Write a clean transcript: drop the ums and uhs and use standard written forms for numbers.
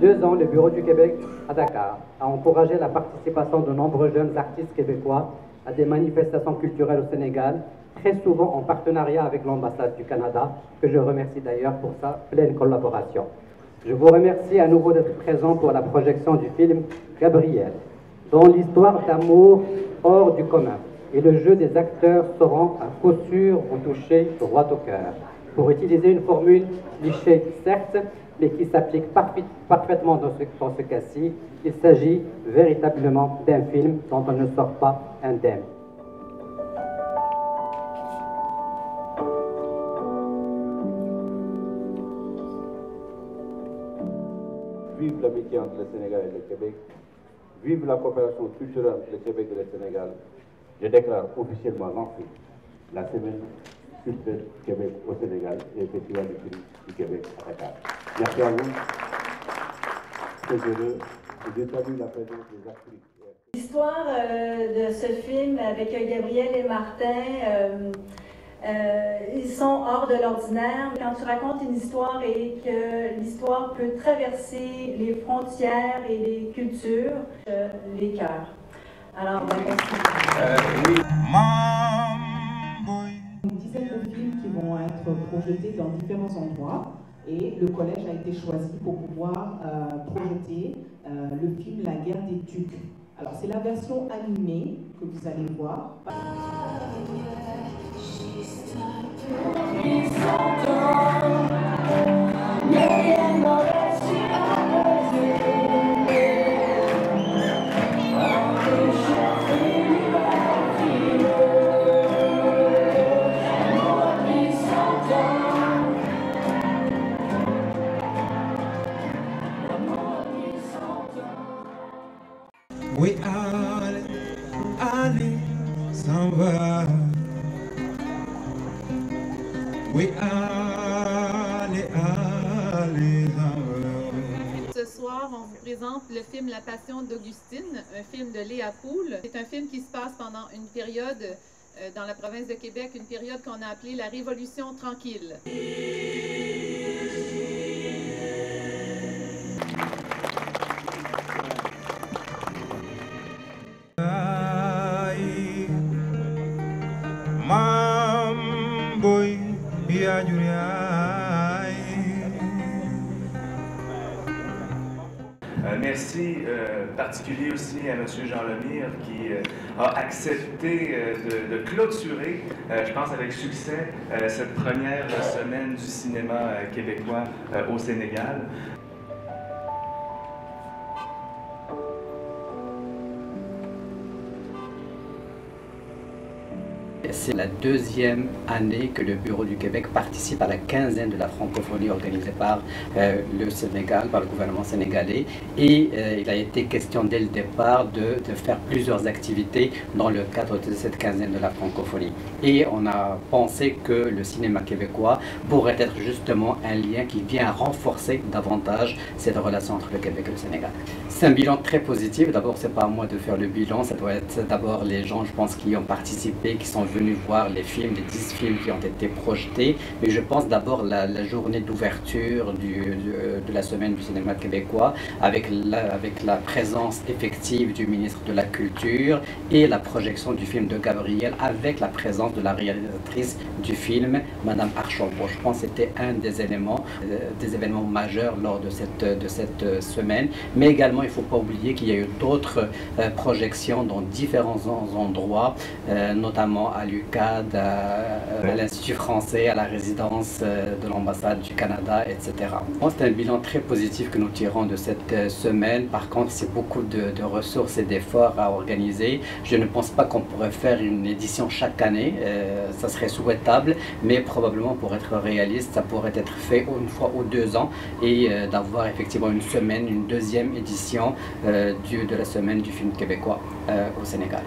2 ans, le Bureau du Québec à Dakar a encouragé la participation de nombreux jeunes artistes québécois à des manifestations culturelles au Sénégal, très souvent en partenariat avec l'ambassade du Canada, que je remercie d'ailleurs pour sa pleine collaboration. Je vous remercie à nouveau d'être présent pour la projection du film Gabriel, dont l'histoire d'amour hors du commun et le jeu des acteurs sauront à coup sûr vous toucher droit au cœur. Pour utiliser une formule cliché certes, mais qui s'applique parfaitement dans ce cas-ci, il s'agit véritablement d'un film dont on ne sort pas indemne. Vive l'amitié entre le Sénégal et le Québec. Vive la coopération culturelle entre le Québec et le Sénégal. Je déclare officiellement lancé la semaine culturelle Québec au Sénégal et le Festival du film du Québec à Dakar. Merci à vous. Très heureux. Je salue la présence des actrices. L'histoire de ce film avec Gabriel et Martin, ils sont hors de l'ordinaire. Quand tu racontes une histoire et que l'histoire peut traverser les frontières et les cultures, les cœurs. Alors, merci. Une dizaine de films qui vont être projetés dans différents endroits et le collège a été choisi pour pouvoir projeter le film La guerre des tucs. Alors c'est la version animée que vous allez voir. Oui, allez, s'en va. Oui, allez, s'en va. Ce soir, on vous présente le film La Passion d'Augustine, un film de Léa Poul. C'est un film qui se passe pendant une période dans la province de Québec, une période qu'on a appelée la Révolution tranquille. Merci particulier aussi à M. Jean Lemire qui a accepté de clôturer, je pense avec succès, cette première semaine du cinéma québécois au Sénégal. C'est la 2e année que le Bureau du Québec participe à la quinzaine de la francophonie organisée par le Sénégal, par le gouvernement sénégalais. Et il a été question dès le départ de faire plusieurs activités dans le cadre de cette quinzaine de la francophonie. Et on a pensé que le cinéma québécois pourrait être justement un lien qui vient renforcer davantage cette relation entre le Québec et le Sénégal. C'est un bilan très positif. D'abord, c'est pas à moi de faire le bilan, ça doit être d'abord les gens, je pense, qui ont participé, qui sont venus voir les films, les 10 films qui ont été projetés. Mais je pense d'abord la journée d'ouverture de la semaine du cinéma québécois avec la présence effective du ministre de la Culture et la projection du film de Gabriel avec la présence de la réalisatrice du film, Madame Archambault. Je pense que c'était un des événements majeurs lors de cette semaine. Mais également, il ne faut pas oublier qu'il y a eu d'autres projections dans différents endroits, notamment à l'UQAD, à l'Institut français, à la résidence de l'ambassade du Canada, etc. C'est un bilan très positif que nous tirons de cette semaine. Par contre, c'est beaucoup de ressources et d'efforts à organiser. Je ne pense pas qu'on pourrait faire une édition chaque année. Ça serait souhaitable, mais probablement pour être réaliste, ça pourrait être fait une fois ou 2 ans et d'avoir effectivement une semaine, une 2e édition de la semaine du film québécois au Sénégal.